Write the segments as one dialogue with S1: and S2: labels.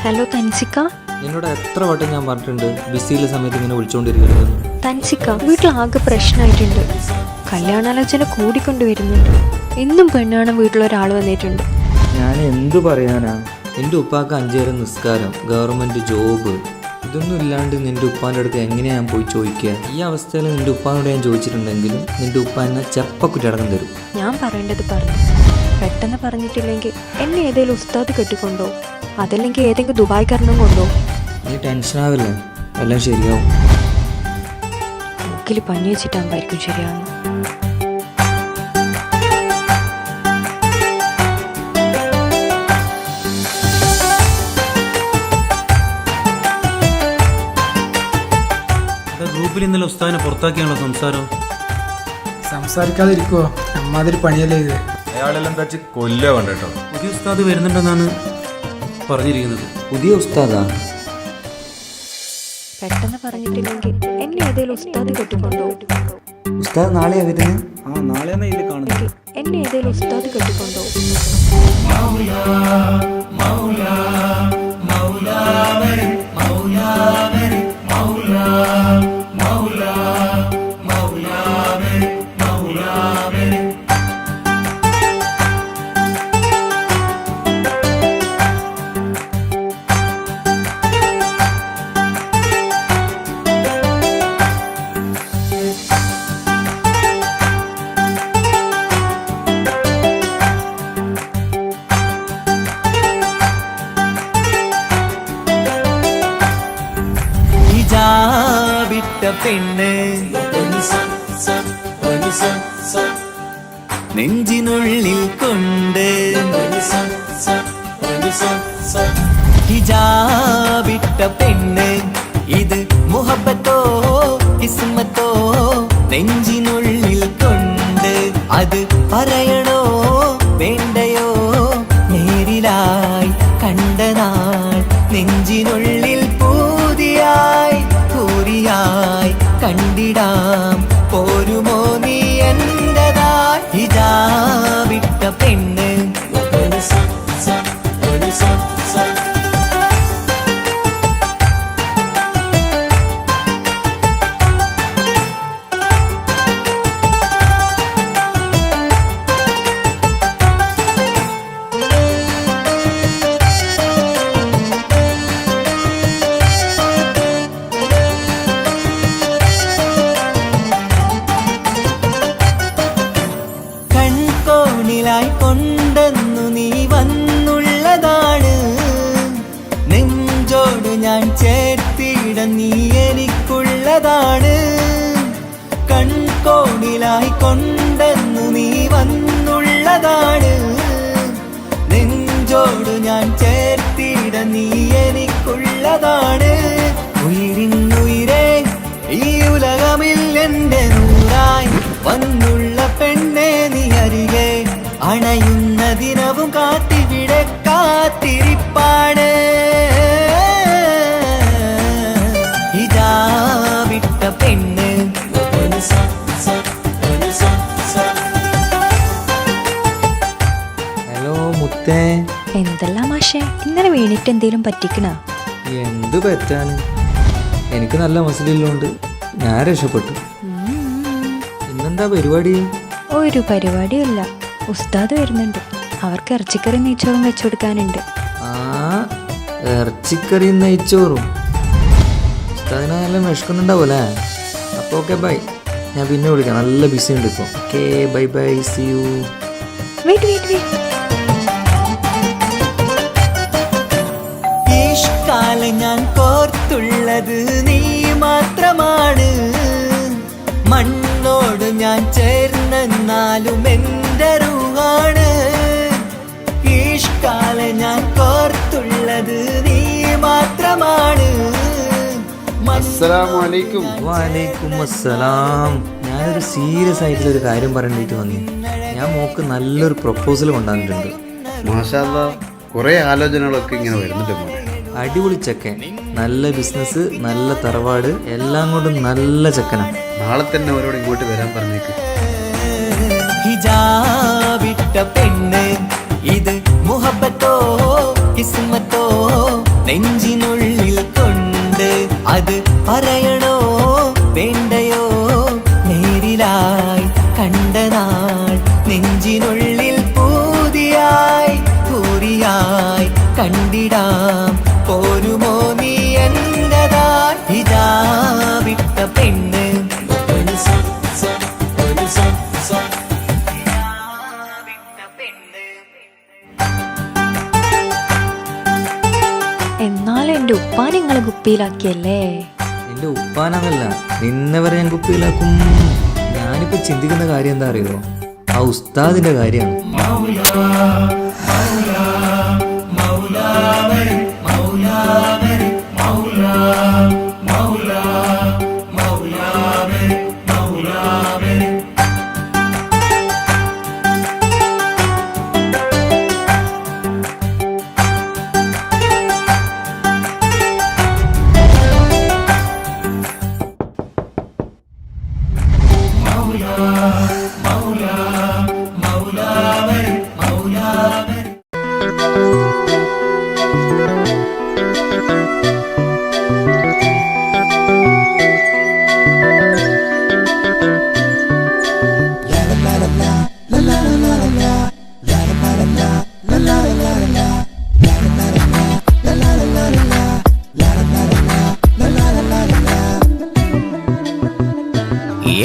S1: Hello തൻസിക്ക,
S2: നിന്നോട് എത്ര വട്ടം ഞാൻ പറഞ്ഞിട്ടുണ്ട് ബിസിയിലെ സമയത്ത് ഇങ്ങനെ വിളിച്ചുകൊണ്ടിരിക്കുന്നത്.
S1: തൻസിക്ക, വീട്ടിലാകെ പ്രശ്നമായിട്ടുണ്ട്. കല്യാണാലോചന കൂടിക്കൊണ്ടുവരുന്നുണ്ട്. എന്നും പെണ്ണാണ് വീട്ടിലൊരാൾ വന്നിട്ടുണ്ട്.
S2: ഞാൻ എന്തു പറയാനാ? എൻ്റെ ഉപ്പാക്ക് 5 നേരം നിസ്കാരം, ഗവൺമെൻറ് ജോബ്, ഇതൊന്നും ഇല്ലാണ്ട് നിൻ്റെ ഉപ്പാൻ്റെ അടുത്ത് എങ്ങനെയാ ഞാൻ പോയി ചോദിക്കുക? ഈ അവസ്ഥയിൽ നിൻ്റെ ഉപ്പാനോട് ഞാൻ ചോദിച്ചിട്ടുണ്ടെങ്കിലും നിൻ്റെ ഉപ്പ എന്നെ ചെപ്പക്കുറ്റി അടക്കം തരും.
S1: ഞാൻ പറയേണ്ടത് പറഞ്ഞു. പെട്ടെന്ന് പറഞ്ഞിട്ടില്ലെങ്കിൽ എന്നെ ഏതെങ്കിലും ഉസ്താദ് കെട്ടിക്കൊണ്ടോ, അതല്ലെങ്കിൽ ഏതെങ്കിലും ദുബായ്ക്കാരനും കൊണ്ടോ.
S2: നീ ടെൻഷനാവില്ലേ, എല്ലാം ശരിയാവും.
S1: മുക്കിൽ പഞ്ഞി വെച്ചിട്ടാകുമ്പോഴായിരിക്കും ശരിയാവുന്നു.
S3: ഗ്രൂപ്പിൽ ഇന്നലെ ഉസ്താദിനെ പുറത്താക്കിയാണല്ലോ സംസാരം.
S4: സംസാരിക്കാതിരിക്കുവോ? അമ്മാതിരി പണിയല്ലേ ഇത്.
S5: അയാളെല്ലാം തച്ച് കൊല്ല കണ്ടോ.
S3: പുതിയ ഉസ്താദ് വരുന്നുണ്ടെന്നാണ് പറഞ്ഞിരിക്കുന്നത്.
S2: പുതിയ ഉസ്താദാ?
S1: പെട്ടെന്ന് പറഞ്ഞിട്ടില്ലെങ്കിൽ എന്നെ ഏതെങ്കിലും ഉസ്താദ് കെട്ടിക്കൊണ്ടോ.
S2: ഉസ്താദ് നാളെയാ വരുന്നത്?
S3: നാളെയാണ് ഇതിൽ കാണുന്നത്.
S1: എന്നെ ഏതെങ്കിലും ഉസ്താദ് കെട്ടിക്കൊണ്ടോ.
S6: പെണ്ണ് നെഞ്ചിനുള്ളിൽ കൊണ്ട് ഹിജാബിട്ട പെണ്ണ്, ഇത് മുഹബത്തോ കിസ്മത്തോ നെഞ്ചിനുള്ളിൽ കൊണ്ട്. അത് പറയണോ വേണ്ടയോ, നേരിലായി കണ്ട നാൾ നെഞ്ചിനുള്ളിൽ പൂതിയായി പൂരിയായി കണ്ടിടാം. പോരുമോ നീ എന്റതായി ഹിജാബിട്ട പെണ്ണ്. കൊണ്ടെന്നു നീ വന്നുള്ളതാണ്, നെഞ്ചോട് ഞാൻ ചേർത്തിട നീ എനിക്കുള്ളതാണ്. കൺകോണിലായി കൊണ്ടെന്നു നീ വന്നുള്ളതാണ്, നെഞ്ചോട് ഞാൻ ചേർത്തിട നീ എനിക്കുള്ളതാണ്. ഉയിരിന്നുയിരേ ഈ ഉലകമിൽ എന്റെ നൂറായി വന്നുള്ള പെണ്ണെ നീ അരികെ അണയുന്ന ദിനവും കാത്തിവിടെ കാത്തിരിപ്പാണ്. ഹിജാബിട്ട പെണ്ണ്.
S2: ഹലോ മുത്തേ.
S1: എന്തെല്ലാം മാഷേ, ഇന്നലെ വീണിട്ട് എന്തേലും പറ്റിക്കണ?
S2: എന്ത് പറ്റാന്, എനിക്ക് നല്ല മസിലുള്ളതുകൊണ്ട് ഞാൻ രക്ഷപ്പെട്ടു. ഇന്നെന്താ പരിപാടി?
S1: ഒരു പരിപാടിയല്ല, ഉസ്താദ് വരുന്നുണ്ട്. അവർക്ക് ഇറച്ചിക്കറി നെയ്ച്ചോറും വെച്ചു കൊടുക്കാനുണ്ട്.
S2: ആ, ഇറച്ചിക്കറി നെയ്ച്ചോറും. ഉസ്താദിനെ നല്ല വിശക്കുന്നുണ്ടാവൂല്ലേ? അപ്പോൾ ഓക്കെ ബൈ, ഞാൻ പിന്നെ വിളിക്കാം. നല്ല ബിസി ഉണ്ട് ഇപ്പോൾ. Okay bye bye, see you.
S6: ഇഷ്കാലം ഞാൻ കോർത്തുള്ളത് നീ മാത്രമാണ്, മണ്ണോട് ഞാൻ ചേർന്നെന്നാലും എൻ്റെ റൂഹാണ്. ഇഷ്കാലം ഞാൻ കോർത്തുള്ളത് നീ മാത്രമാണ്.
S2: അസ്സലാമലൈക്കും. വലൈക്കും അസ്സലാം. ഞാനൊരു സീരിയസ് ആയിട്ടുള്ളൊരു കാര്യം പറയേണ്ടിയിട്ട് വന്നു. ഞാൻ മോക്ക് നല്ലൊരു പ്രപ്പോസൽ കൊണ്ടുവന്നിട്ടുണ്ട്.
S5: മാഷാ അല്ലാ, കുറെ ആലോചനകളൊക്കെ ഇങ്ങനെ വരുന്നുണ്ട് മോനെ.
S2: അടിപൊളി ചെക്കൻ, നല്ല ബിസിനസ്, നല്ല തറവാട്, എല്ലാം കൊണ്ടും നല്ല ചെക്കനാണ്.
S3: നാളെ തന്നെ അവരോട് ഇങ്ങോട്ട് വരാൻ പറഞ്ഞേക്ക്.
S6: ഹിജാബിട്ട പെണ്ണ് ഇത് മുഹബത്തോ കിസ്മത്തോ നെഞ്ചിനുള്ളിൽ കൊണ്ട് അത് പറയണോ വേണ്ടയോ നേരിലായി കണ്ട നാൾ നെഞ്ചിനുള്ളിൽ പൂതിയായി പൂരിയായി കണ്ടിടാം പോരുമോ നീ എന്നതാ ഹിജാബിട്ട പെണ്ണ്.
S1: എന്നാലും എൻ്റെ ഉപ്പാനെ നിങ്ങളെ കുപ്പിയിലാക്കിയല്ലേ?
S2: എൻ്റെ ഉപ്പാനല്ല, നിന്നെ വരെ ഞാൻ കുപ്പിയിലാക്കും. ഞാനിപ്പോൾ ചിന്തിക്കുന്ന കാര്യം എന്താ അറിയോ? ആ ഉസ്താദിൻ്റെ കാര്യമാണ്.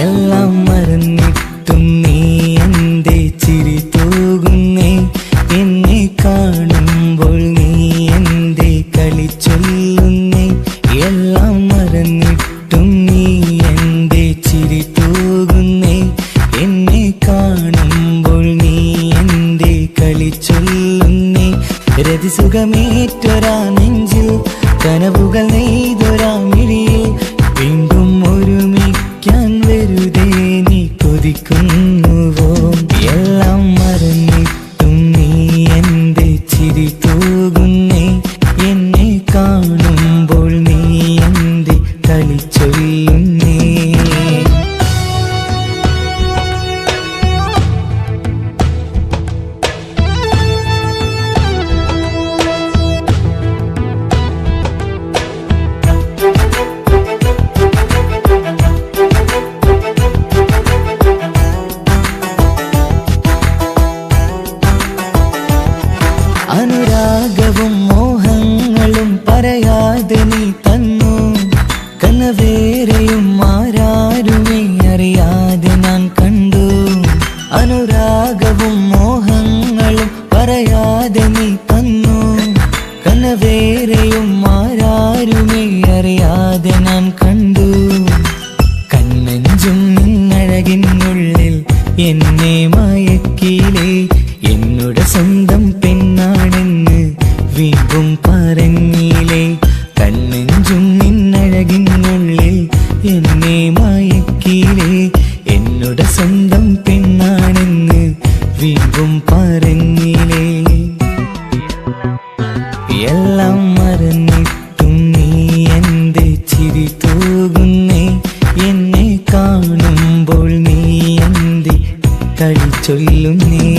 S6: എല്ലാം മറന്നിട്ടും നീ എന്റെ ചിരി തൂകുന്നേ, എന്നെ കാണുമ്പോൾ നീ എന്റെ കളി ചൊല്ലുന്നേ. എല്ലാം മറന്നിട്ടും നീ എന്റെ ചിരി തൂകുന്നേ, എന്നെ കാണുമ്പോൾ നീ എന്റെ കളി ചൊല്ലുന്നേ. രതിസുഖമേറ്റൊരാ നെഞ്ചിൽ കനവുകൾ നെയ്തൊരാ മിഴിയിൽ വീണ്ടും ഒരുമിക്കാൻ വെറുതെ നീ കൊതിക്കുന്നുവോ? എല്ലാം മറന്നിട്ടും നീ എന്റെ ചിരി തൂകുന്നേ, എന്നെ കാണുമ്പോൾ നീ എന്റെ കളി ചൊല്ലുന്നേ. അനുരാഗവും മോഹങ്ങളും പറയാതെ നീ തന്നു, കനവേറെയും ആരാരുമേ അറിയാതെ ഞാൻ കണ്ടു. അനുരാഗവും മോഹങ്ങളും പറയാതെ നീ തന്നു, കനവേറെയും ആരാരുമേ അറിയാതെ ഞാൻ കണ്ടു. കണ്ണഞ്ചും നിന്നഴകിനുള്ളിൽ എന്നെ മയക്കിയിലേ, എന്നോട് സ്വന്തം പെണ്ണാണെന്ന് വീണ്ടും പറഞ്ഞില്ലേ. കണ്ണെഞ്ചും നിന്നഴകിനുള്ളിൽ എന്നെ മയക്കിയില്ലേ, എന്നോട് സ്വന്തം പെണ്ണാണെന്ന് വീണ്ടും പറഞ്ഞില്ലേ. എല്ലാം മറന്നിട്ടും നീ എന്റെ ചിരി തൂകുന്നേ, എന്നെ കാണുമ്പോൾ നീ എന്റെ കളി ചൊല്ലുന്നേ.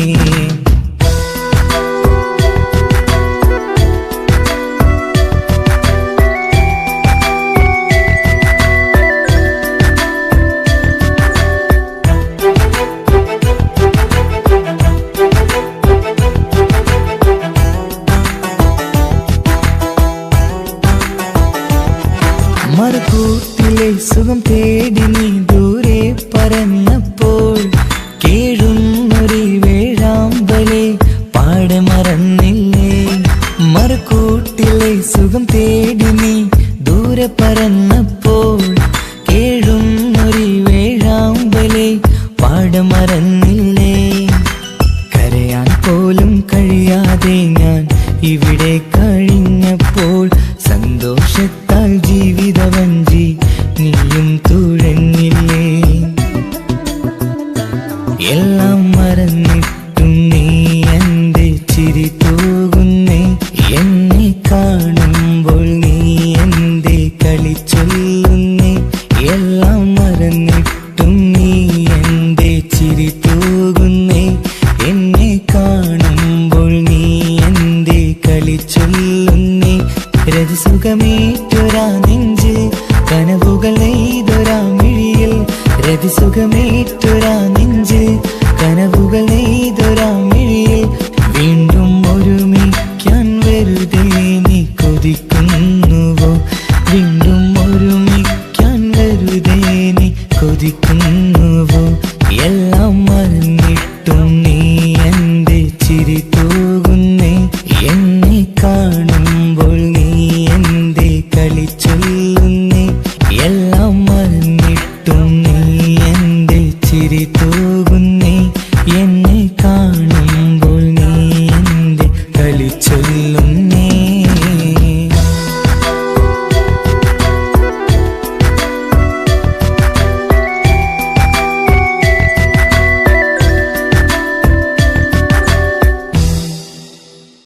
S6: മറുകൂട്ടിലെ സുഖം തേടി നീ ദൂരെ പറന്നപ്പോൾ കേഴുന്നൊരു വേഴാമ്പലെ പാടെ മറന്നില്ലേ. മറുകൂട്ടിലെ സുഖം തേടി നീ ദൂരെ പറന്നപ്പോൾ കേഴുന്നൊരു വേഴാമ്പലെ പാടെ മറന്നില്ലേ. കരയാൻ പോലും കഴിയാതെ ഞാൻ ഇവിടെ കഴിഞ്ഞപ്പോൾ സന്തോഷത്താൽ ജീവിതവഞ്ചി നീയും തുഴഞ്ഞില്ലേ. എല്ലാം മറന്നിട്ടും നീ എന്റെ ചിരി തൂകുന്നേ, എന്നെ കാണുമ്പോൾ രതിസുഖമേറ്റൊരാ നെഞ്ചിൽ കനവുകൾ നെയ്തൊരാ മിഴിയിൽ രതിസുഖമേറ്റൊരാ നെഞ്ചിൽ കനവുകൾ നെയ്തൊരാ മിഴിയിൽ വീണ്ടും